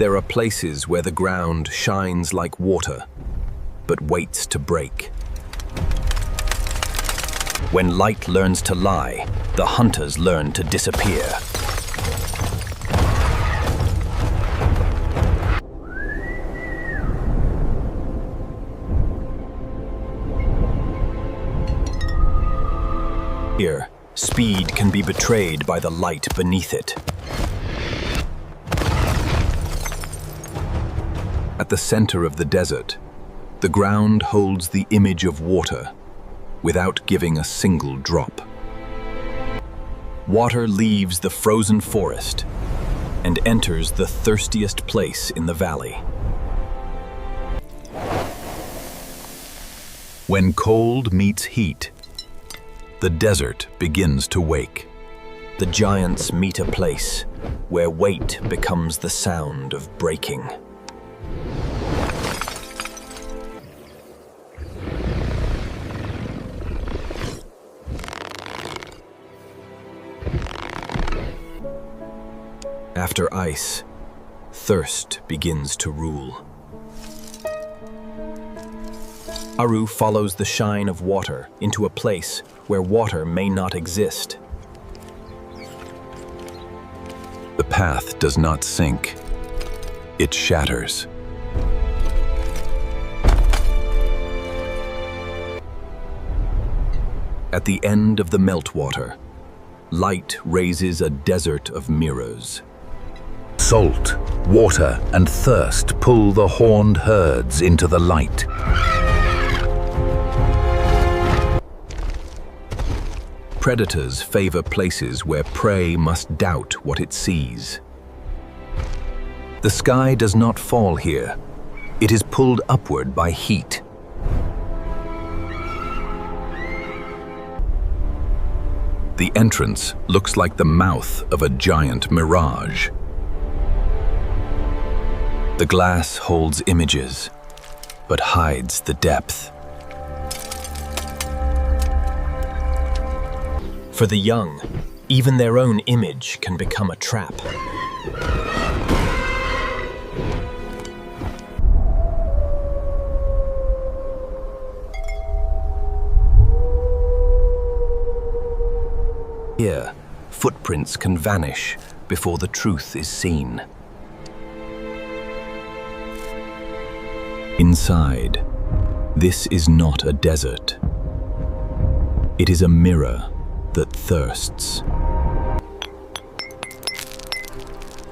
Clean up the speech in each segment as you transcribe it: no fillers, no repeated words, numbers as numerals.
There are places where the ground shines like water, but waits to break. When light learns to lie, the hunters learn to disappear. Here, speed can be betrayed by the light beneath it. At the center of the desert, the ground holds the image of water without giving a single drop. Water leaves the frozen forest and enters the thirstiest place in the valley. When cold meets heat, the desert begins to wake. The giants meet a place where weight becomes the sound of breaking. After ice, thirst begins to rule. Aru follows the shine of water into a place where water may not exist. The path does not sink, it shatters. At the end of the meltwater, light raises a desert of mirrors. Salt, water, and thirst pull the horned herds into the light. Predators favor places where prey must doubt what it sees. The sky does not fall here. It is pulled upward by heat. The entrance looks like the mouth of a giant mirage. The glass holds images, but hides the depth. For the young, even their own image can become a trap. Here, footprints can vanish before the truth is seen. Inside, this is not a desert. It is a mirror that thirsts.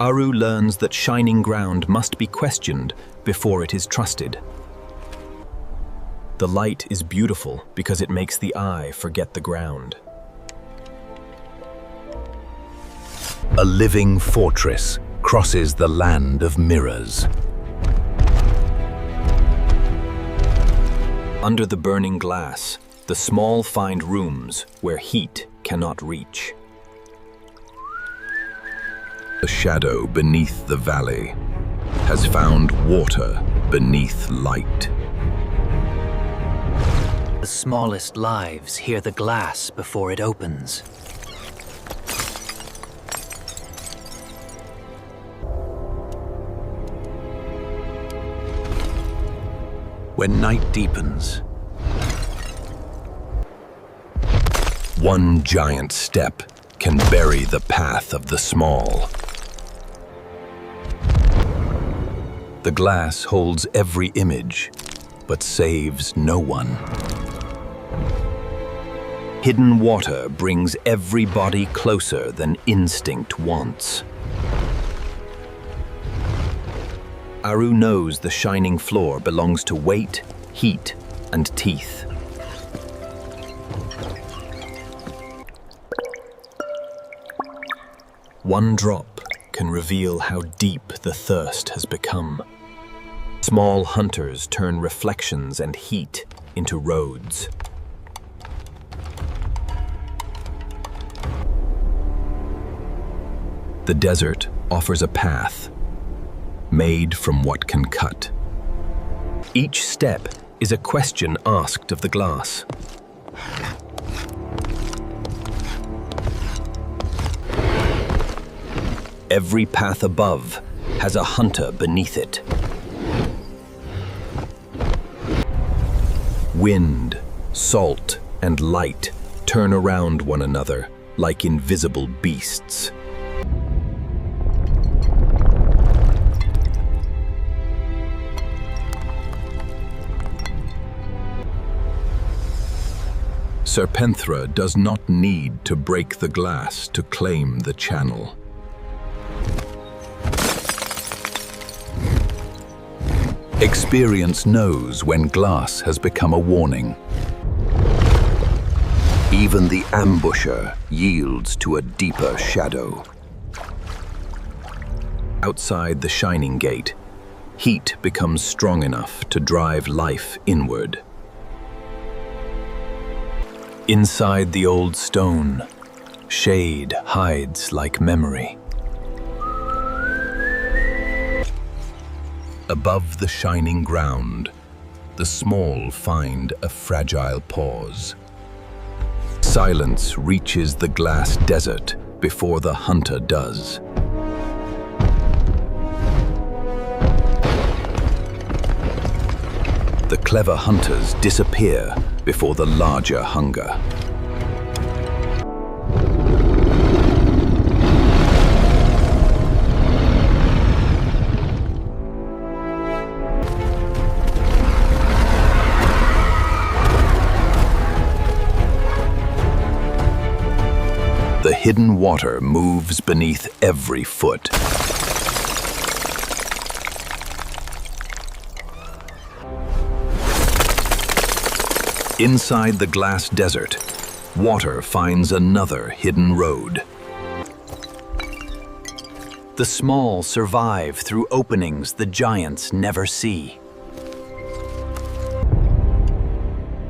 Aru learns that shining ground must be questioned before it is trusted. The light is beautiful because it makes the eye forget the ground. A living fortress crosses the land of mirrors. Under the burning glass, the small find rooms where heat cannot reach. The shadow beneath the valley has found water beneath light. The smallest lives hear the glass before it opens. When night deepens, one giant step can bury the path of the small. The glass holds every image, but saves no one. Hidden water brings every body closer than instinct wants. Aru knows the shining floor belongs to weight, heat, and teeth. One drop can reveal how deep the thirst has become. Small hunters turn reflections and heat into roads. The desert offers a path, made from what can cut. Each step is a question asked of the glass. Every path above has a hunter beneath it. Wind, salt, and light turn around one another like invisible beasts. Serpenthra does not need to break the glass to claim the channel. Experience knows when glass has become a warning. Even the ambusher yields to a deeper shadow. Outside the shining gate, heat becomes strong enough to drive life inward. Inside the old stone, shade hides like memory. Above the shining ground, the small find a fragile pause. Silence reaches the glass desert before the hunter does. The clever hunters disappear before the larger hunger. The hidden water moves beneath every foot. Inside the glass desert, water finds another hidden road. The small survive through openings the giants never see.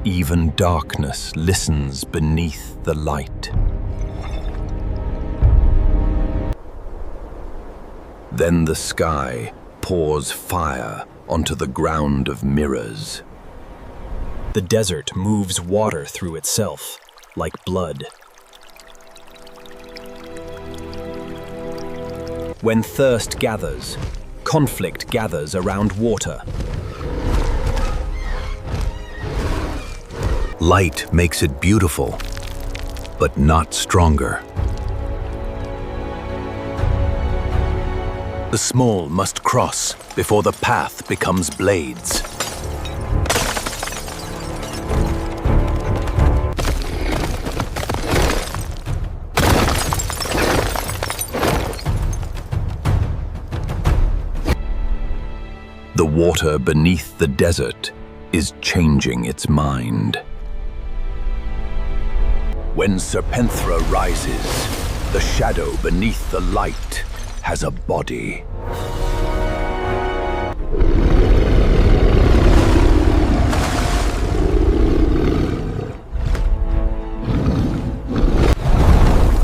Even darkness listens beneath the light. Then the sky pours fire onto the ground of mirrors. The desert moves water through itself, like blood. When thirst gathers, conflict gathers around water. Light makes it beautiful, but not stronger. The small must cross before the path becomes blades. The water beneath the desert is changing its mind. When Serpenthra rises, the shadow beneath the light has a body.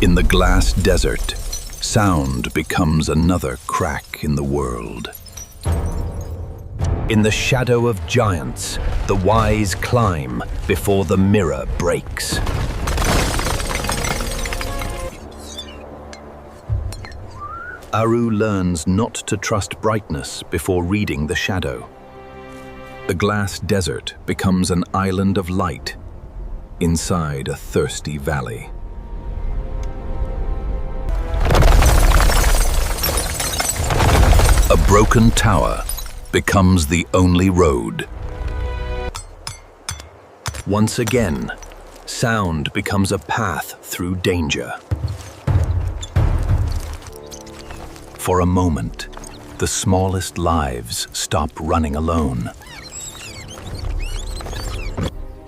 In the glass desert, sound becomes another crack in the world. In the shadow of giants, the wise climb before the mirror breaks. Aru learns not to trust brightness before reading the shadow. The glass desert becomes an island of light inside a thirsty valley. A broken tower becomes the only road. Once again, sound becomes a path through danger. For a moment, the smallest lives stop running alone.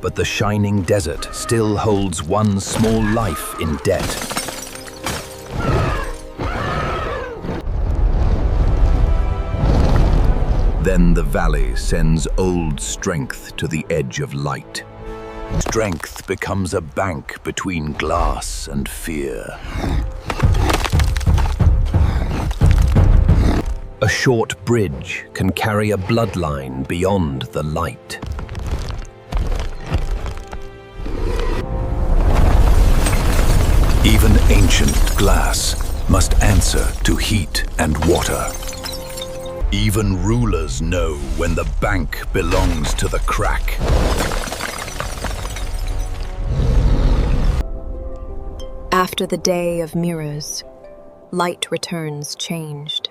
But the shining desert still holds one small life in debt. Then the valley sends old strength to the edge of light. Strength becomes a bank between glass and fear. A short bridge can carry a bloodline beyond the light. Even ancient glass must answer to heat and water. Even rulers know when the bank belongs to the crack. After the day of mirrors, light returns changed.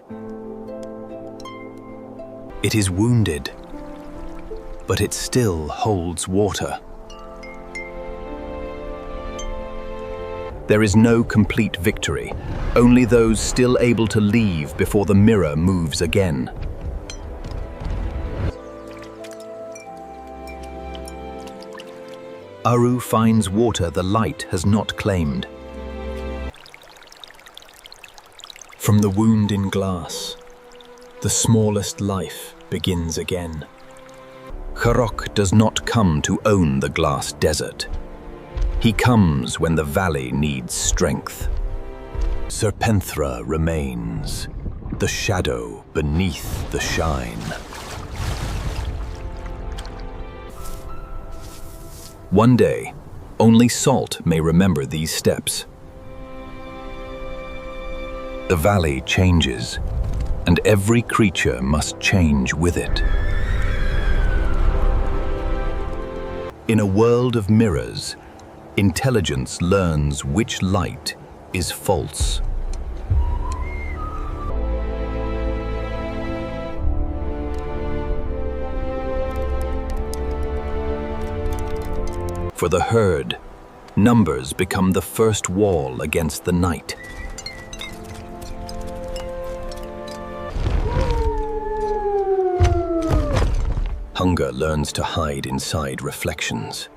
It is wounded, but it still holds water. There is no complete victory, only those still able to leave before the mirror moves again. Aru finds water the light has not claimed. From the wound in glass, the smallest life begins again. Charok does not come to own the glass desert. He comes when the valley needs strength. Serpenthra remains, the shadow beneath the shine. One day, only Salt may remember these steps. The valley changes, and every creature must change with it. In a world of mirrors, intelligence learns which light is false. For the herd, numbers become the first wall against the night. Hunger learns to hide inside reflections.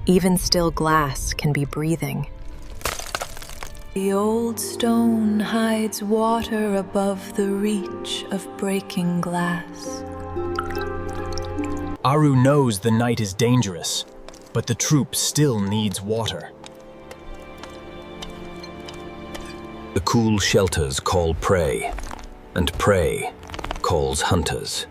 Even still glass can be breathing. The old stone hides water above the reach of breaking glass. Aru knows the night is dangerous, but the troop still needs water. The cool shelters call prey, and prey calls hunters.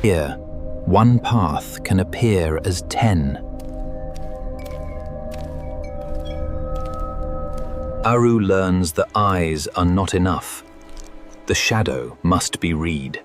Here, one path can appear as 10. Aru learns the eyes are not enough. The shadow must be read.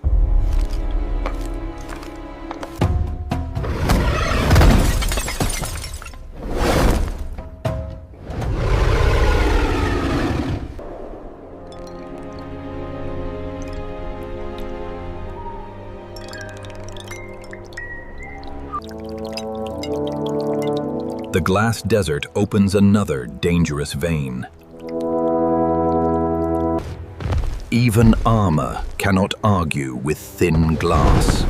The glass desert opens another dangerous vein. Even armor cannot argue with thin glass.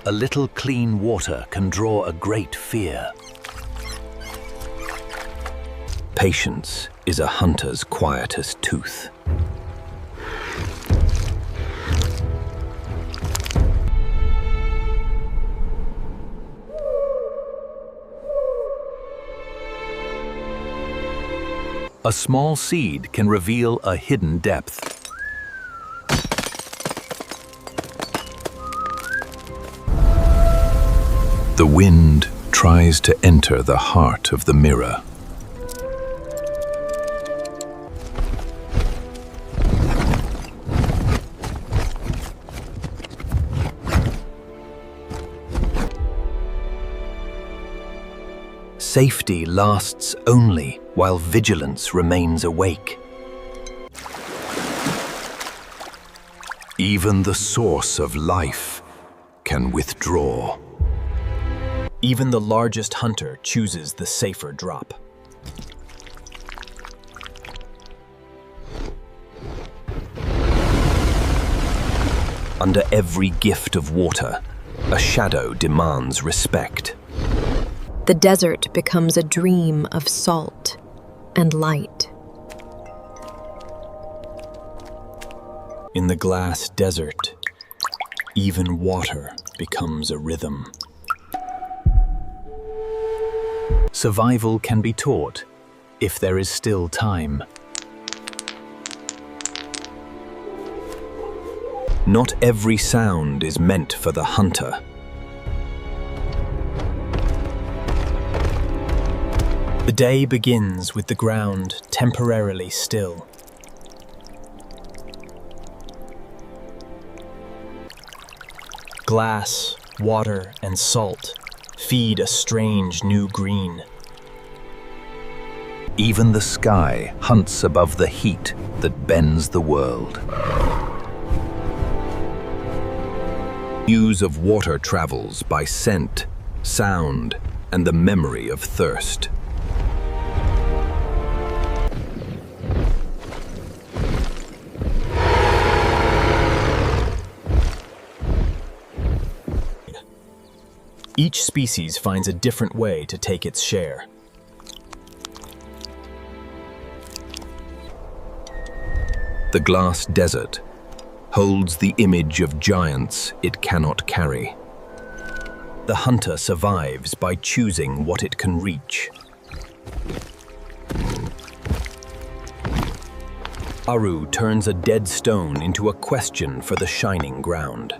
A little clean water can draw a great fear. Patience is a hunter's quietest tooth. A small seed can reveal a hidden depth. The wind tries to enter the heart of the mirror. Safety lasts only while vigilance remains awake. Even the source of life can withdraw. Even the largest hunter chooses the safer drop. Under every gift of water, a shadow demands respect. The desert becomes a dream of salt and light. In the glass desert, even water becomes a rhythm. Survival can be taught if there is still time. Not every sound is meant for the hunter. The day begins with the ground temporarily still. Glass, water, and salt feed a strange new green. Even the sky hunts above the heat that bends the world. News of water travels by scent, sound, and the memory of thirst. Each species finds a different way to take its share. The glass desert holds the image of giants it cannot carry. The hunter survives by choosing what it can reach. Aru turns a dead stone into a question for the shining ground.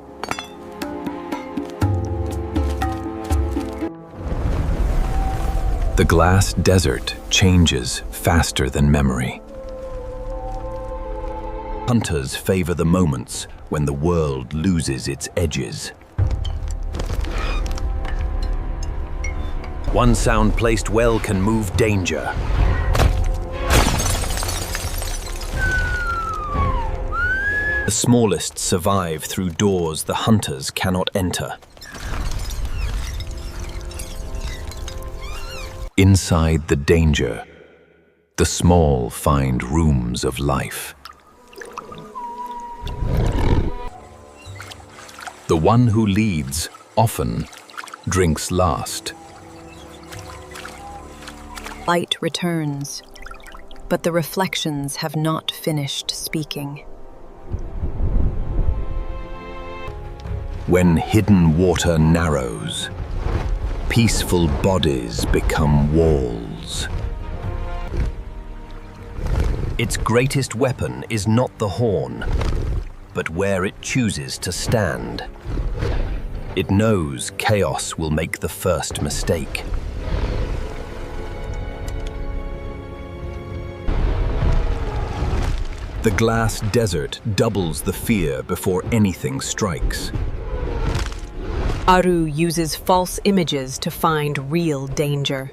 The glass desert changes faster than memory. Hunters favor the moments when the world loses its edges. One sound placed well can move danger. The smallest survive through doors the hunters cannot enter. Inside the danger, the small find rooms of life. The one who leads often drinks last. Light returns, but the reflections have not finished speaking. When hidden water narrows, peaceful bodies become walls. Its greatest weapon is not the horn, but where it chooses to stand. It knows chaos will make the first mistake. The glass desert doubles the fear before anything strikes. Aru uses false images to find real danger.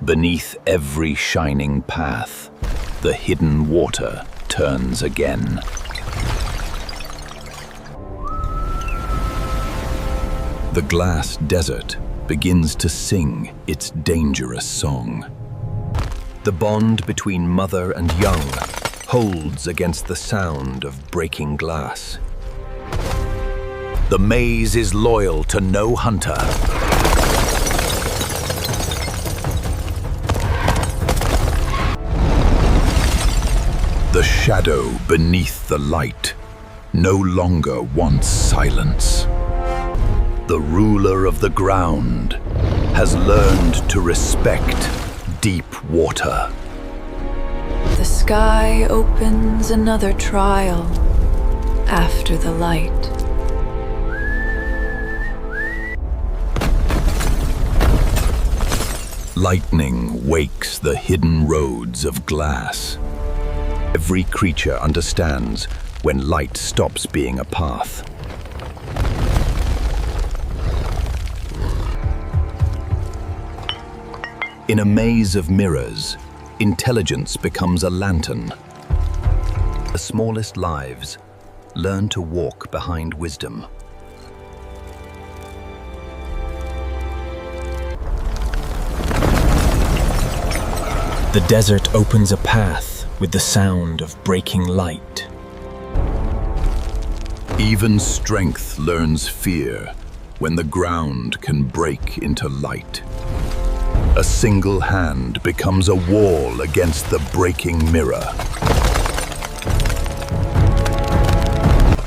Beneath every shining path, the hidden water turns again. The glass desert begins to sing its dangerous song. The bond between mother and young holds against the sound of breaking glass. The maze is loyal to no hunter. The shadow beneath the light no longer wants silence. The ruler of the ground has learned to respect deep water. The sky opens another trial after the light. Lightning wakes the hidden roads of glass. Every creature understands when light stops being a path. In a maze of mirrors, intelligence becomes a lantern. The smallest lives learn to walk behind wisdom. The desert opens a path with the sound of breaking light. Even strength learns fear when the ground can break into light. A single hand becomes a wall against the breaking mirror.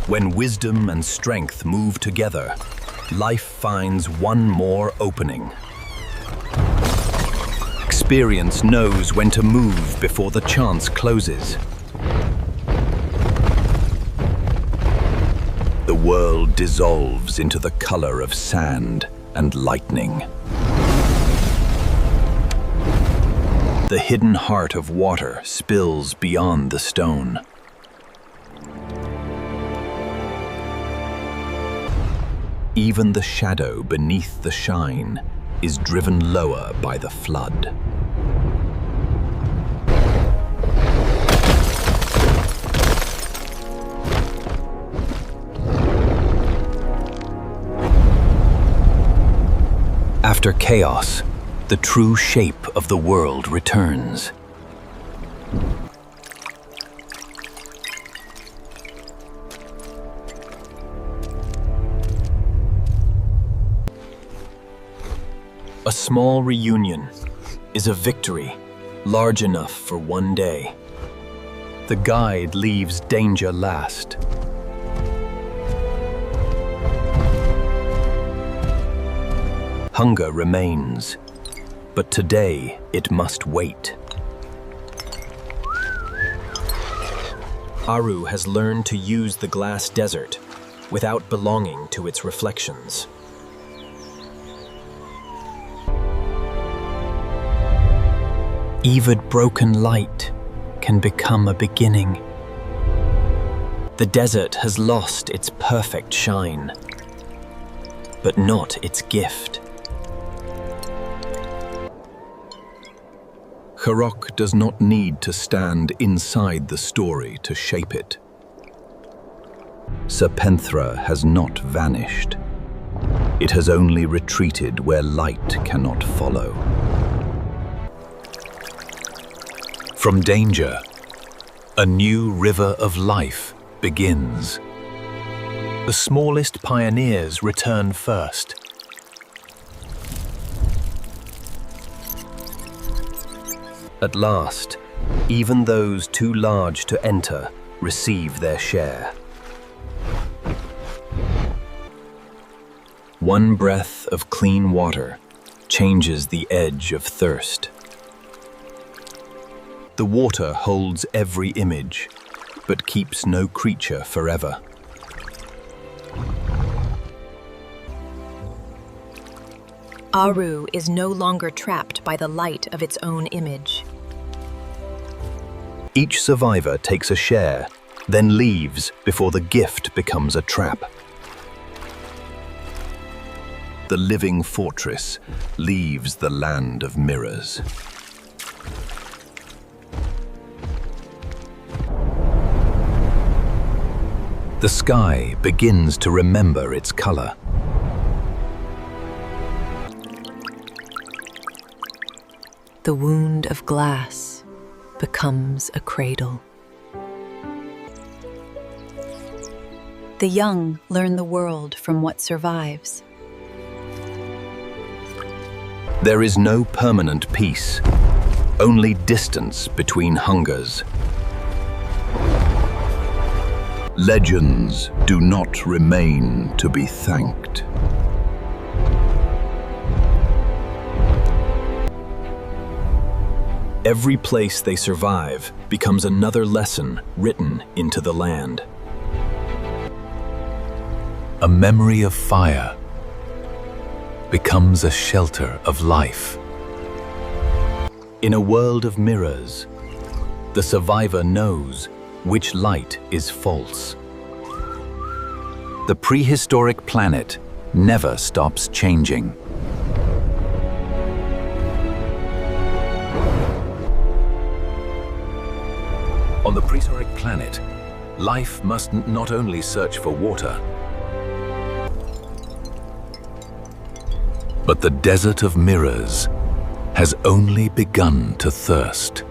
When wisdom and strength move together, life finds one more opening. Experience knows when to move before the chance closes. The world dissolves into the color of sand and lightning. The hidden heart of water spills beyond the stone. Even the shadow beneath the shine is driven lower by the flood. After chaos, the true shape of the world returns. A small reunion is a victory large enough for one day. The guide leaves danger last. Hunger remains, but today it must wait. Aru has learned to use the glass desert without belonging to its reflections. Even broken light can become a beginning. The desert has lost its perfect shine, but not its gift. Xiii does not need to stand inside the story to shape it. Serpenthra has not vanished. It has only retreated where light cannot follow. From danger, a new river of life begins. The smallest pioneers return first. At last, even those too large to enter receive their share. One breath of clean water changes the edge of thirst. The water holds every image, but keeps no creature forever. Aru is no longer trapped by the light of its own image. Each survivor takes a share, then leaves before the gift becomes a trap. The living fortress leaves the land of mirrors. The sky begins to remember its color. The wound of glass becomes a cradle. The young learn the world from what survives. There is no permanent peace, only distance between hungers. Legends do not remain to be thanked. Every place they survive becomes another lesson written into the land. A memory of fire becomes a shelter of life. In a world of mirrors, the survivor knows which light is false. The prehistoric planet never stops changing. On the prehistoric planet, life must not only search for water, But the desert of mirrors has only begun to thirst.